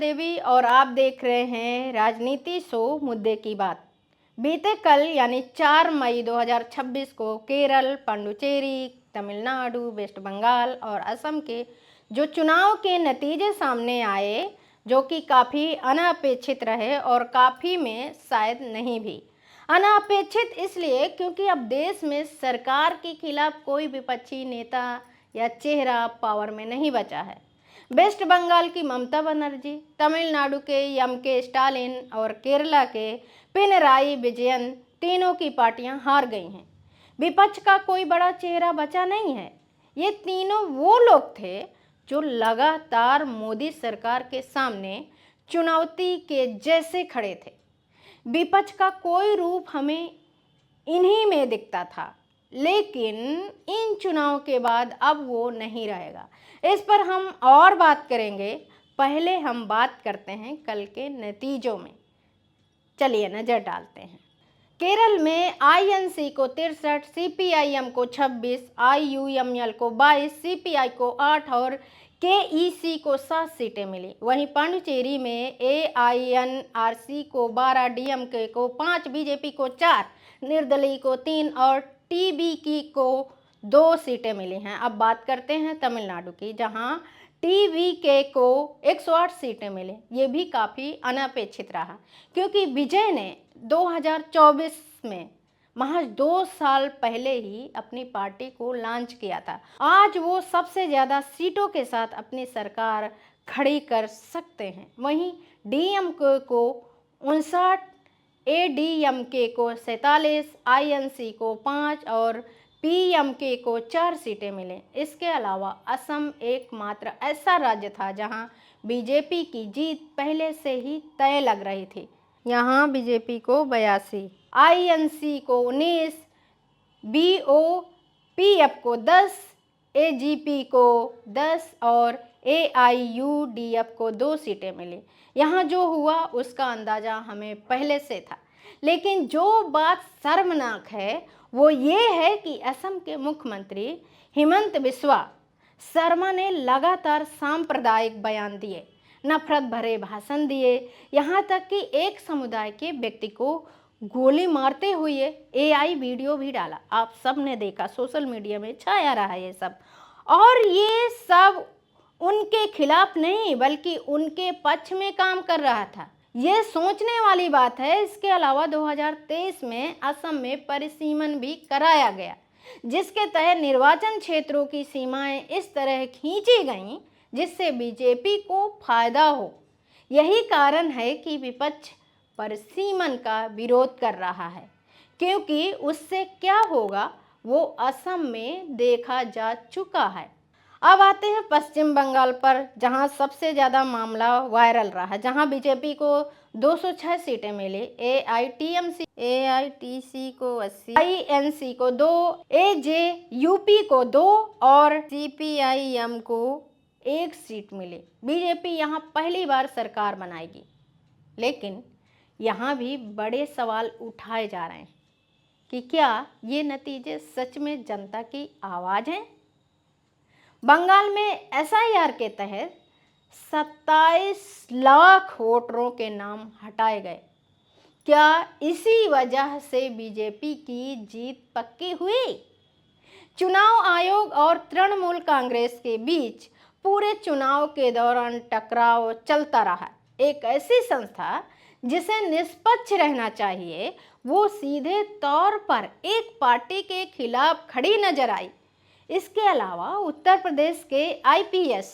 देवी और आप देख रहे हैं राजनीति शो मुद्दे की बात। बीते कल यानी 4 मई 2026 को केरल, पुडुचेरी, तमिलनाडु, वेस्ट बंगाल और असम के जो चुनाव के नतीजे सामने आए, जो कि काफ़ी अनअपेक्षित रहे और काफ़ी में शायद नहीं भी। अनअपेक्षित इसलिए क्योंकि अब देश में सरकार के खिलाफ कोई विपक्षी नेता या चेहरा पावर में नहीं बचा है। वेस्ट बंगाल की ममता बनर्जी, तमिलनाडु के एम.के. स्टालिन और केरला के पिनराई विजयन, तीनों की पार्टियां हार गई हैं। विपक्ष का कोई बड़ा चेहरा बचा नहीं है। ये तीनों वो लोग थे जो लगातार मोदी सरकार के सामने चुनौती के जैसे खड़े थे। विपक्ष का कोई रूप हमें इन्हीं में दिखता था, लेकिन इन चुनाव के बाद अब वो नहीं रहेगा। इस पर हम और बात करेंगे। पहले हम बात करते हैं कल के नतीजों में। चलिए नज़र डालते हैं। केरल में आईएनसी को 63, सीपीआईएम को 26, आईयूएमएल को 22, सीपीआई को 8 और केईसी को 7 सीटें मिली। वहीं पुडुचेरी में एआईएनआरसी को 12, डीएमके को 5, बीजेपी को 4, निर्दलीय को 3 और टीवीके को 2 सीटें मिली हैं। अब बात करते हैं तमिलनाडु की, जहां टीवीके को 108 सीटें मिली। ये भी काफ़ी अनपेक्षित रहा क्योंकि विजय ने 2024 में महज 2 साल पहले ही अपनी पार्टी को लॉन्च किया था। आज वो सबसे ज़्यादा सीटों के साथ अपनी सरकार खड़ी कर सकते हैं। वहीं डीएमके को 59, एडीएमके को 47, आईएनसी को 5 और पीएमके को 4 सीटें मिले। इसके अलावा असम एकमात्र ऐसा राज्य था जहां बीजेपी की जीत पहले से ही तय लग रही थी। यहां बीजेपी को 82, आईएनसी को 19, बीओपीएफ को 10, एजीपी को 10 और एआईयूडीएफ को 2 सीटें मिली। यहाँ जो हुआ उसका अंदाज़ा हमें पहले से था, लेकिन जो बात शर्मनाक है वो ये है कि असम के मुख्यमंत्री हिमंत बिस्वा शर्मा ने लगातार सांप्रदायिक बयान दिए, नफरत भरे भाषण दिए, यहाँ तक कि एक समुदाय के व्यक्ति को गोली मारते हुए एआई वीडियो भी डाला। आप सब ने देखा, सोशल मीडिया में छाया रहा ये सब। और ये सब उनके खिलाफ नहीं बल्कि उनके पक्ष में काम कर रहा था। ये सोचने वाली बात है। इसके अलावा 2023 में असम में परिसीमन भी कराया गया, जिसके तहत निर्वाचन क्षेत्रों की सीमाएं इस तरह खींची गईं जिससे बीजेपी को फायदा हो। यही कारण है कि विपक्ष परिसीमन का विरोध कर रहा है, क्योंकि उससे क्या होगा वो असम में देखा जा चुका है। अब आते हैं पश्चिम बंगाल पर, जहां सबसे ज़्यादा मामला वायरल रहा, जहां बीजेपी को 206 सीटें मिली, एआईटीसी को 80, आईएनसी को 2, एजेयूपी को 2 और सीपीआईएम को 1 सीट मिली। बीजेपी यहां पहली बार सरकार बनाएगी, लेकिन यहाँ भी बड़े सवाल उठाए जा रहे हैं कि क्या ये नतीजे सच में जनता की आवाज़ हैं। बंगाल में एसआईआर के तहत 27 लाख वोटरों के नाम हटाए गए। क्या इसी वजह से बीजेपी की जीत पक्की हुई? चुनाव आयोग और तृणमूल कांग्रेस के बीच पूरे चुनाव के दौरान टकराव चलता रहा। एक ऐसी संस्था जिसे निष्पक्ष रहना चाहिए, वो सीधे तौर पर एक पार्टी के खिलाफ खड़ी नजर आई। इसके अलावा उत्तर प्रदेश के आईपीएस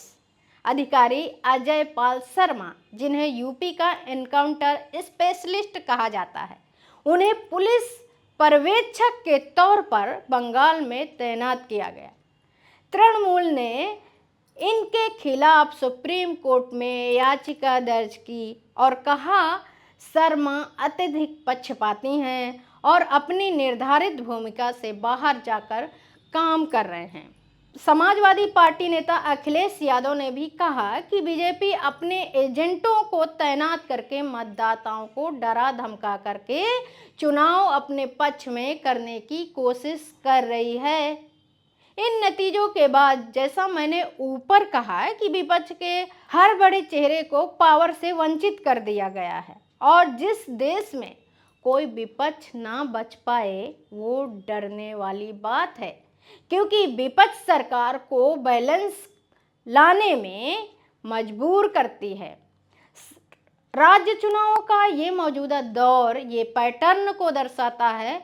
अधिकारी अजय पाल शर्मा, जिन्हें यूपी का एनकाउंटर स्पेशलिस्ट कहा जाता है, उन्हें पुलिस पर्यवेक्षक के तौर पर बंगाल में तैनात किया गया। तृणमूल ने इनके खिलाफ सुप्रीम कोर्ट में याचिका दर्ज की और कहा शर्मा अत्यधिक पक्षपाती हैं और अपनी निर्धारित भूमिका से बाहर जाकर काम कर रहे हैं। समाजवादी पार्टी नेता अखिलेश यादव ने भी कहा कि बीजेपी अपने एजेंटों को तैनात करके मतदाताओं को डरा धमका करके चुनाव अपने पक्ष में करने की कोशिश कर रही है। इन नतीजों के बाद जैसा मैंने ऊपर कहा है कि विपक्ष के हर बड़े चेहरे को पावर से वंचित कर दिया गया है और जिस देश में कोई विपक्ष ना बच पाए वो डरने वाली बात है, क्योंकि विपक्ष सरकार को बैलेंस लाने में मजबूर करती है। राज्य चुनावों का ये मौजूदा दौर ये पैटर्न को दर्शाता है,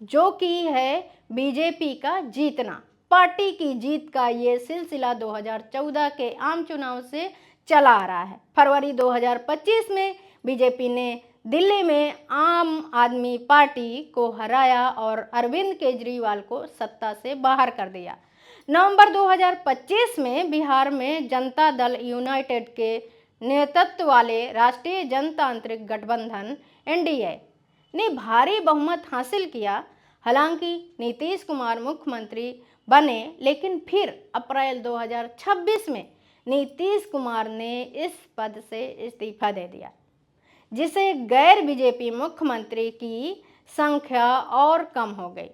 जो कि है बीजेपी का जीतना। पार्टी की जीत का ये सिलसिला 2014 के आम चुनाव से चला आ रहा है। फरवरी 2025 में बीजेपी ने दिल्ली में आम आदमी पार्टी को हराया और अरविंद केजरीवाल को सत्ता से बाहर कर दिया। नवंबर 2025 में बिहार में जनता दल यूनाइटेड के नेतृत्व वाले राष्ट्रीय जनतांत्रिक गठबंधन एनडीए ने भारी बहुमत हासिल किया। हालांकि नीतीश कुमार मुख्यमंत्री बने, लेकिन फिर अप्रैल 2026 में नीतीश कुमार ने इस पद से इस्तीफा दे दिया, जिससे गैर बीजेपी मुख्यमंत्री की संख्या और कम हो गई।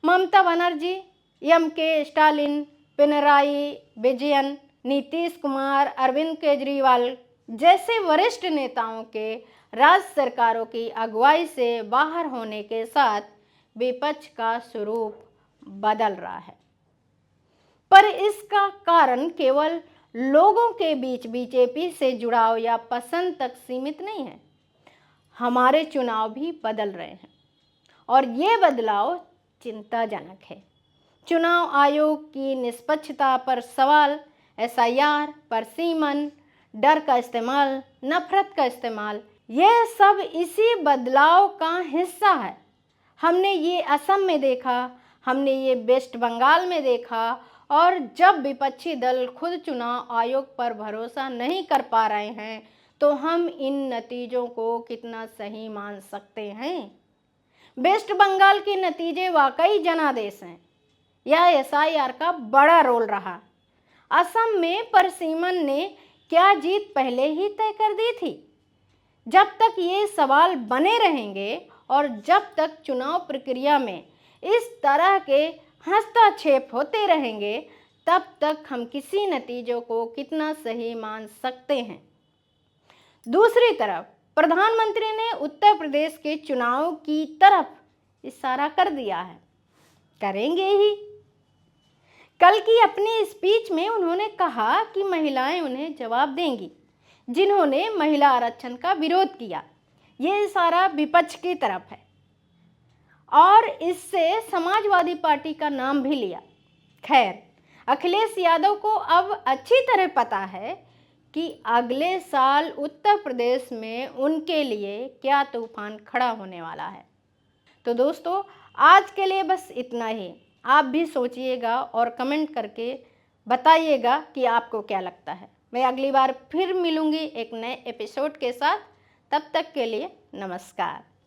ममता बनर्जी, एम.के. स्टालिन, पिनराई विजयन, नीतीश कुमार, अरविंद केजरीवाल जैसे वरिष्ठ नेताओं के राज्य सरकारों की अगुवाई से बाहर होने के साथ विपक्ष का स्वरूप बदल रहा है। पर इसका कारण केवल लोगों के बीच बीजेपी से जुड़ाव या पसंद तक सीमित नहीं है। हमारे चुनाव भी बदल रहे हैं और ये बदलाव चिंताजनक है। चुनाव आयोग की निष्पक्षता पर सवाल, एसआईआर पर सीमन, डर का इस्तेमाल, नफरत का इस्तेमाल, यह सब इसी बदलाव का हिस्सा है। हमने ये असम में देखा, हमने ये वेस्ट बंगाल में देखा, और जब विपक्षी दल खुद चुनाव आयोग पर भरोसा नहीं कर पा रहे हैं तो हम इन नतीजों को कितना सही मान सकते हैं। वेस्ट बंगाल के नतीजे वाकई जनादेश हैं। यह एसआईआर का बड़ा रोल रहा। असम में परसीमन ने क्या जीत पहले ही तय कर दी थी? जब तक ये सवाल बने रहेंगे और जब तक चुनाव प्रक्रिया में इस तरह के हस्तक्षेप होते रहेंगे, तब तक हम किसी नतीजों को कितना सही मान सकते हैं। दूसरी तरफ प्रधानमंत्री ने उत्तर प्रदेश के चुनाव की तरफ इशारा कर दिया है, करेंगे ही। कल की अपनी स्पीच में उन्होंने कहा कि महिलाएं उन्हें जवाब देंगी जिन्होंने महिला आरक्षण का विरोध किया। ये इशारा विपक्ष की तरफ है और इससे समाजवादी पार्टी का नाम भी लिया। खैर, अखिलेश यादव को अब अच्छी तरह पता है कि अगले साल उत्तर प्रदेश में उनके लिए क्या तूफान खड़ा होने वाला है। तो दोस्तों, आज के लिए बस इतना ही। आप भी सोचिएगा और कमेंट करके बताइएगा कि आपको क्या लगता है। मैं अगली बार फिर मिलूँगी एक नए एपिसोड के साथ। तब तक के लिए नमस्कार।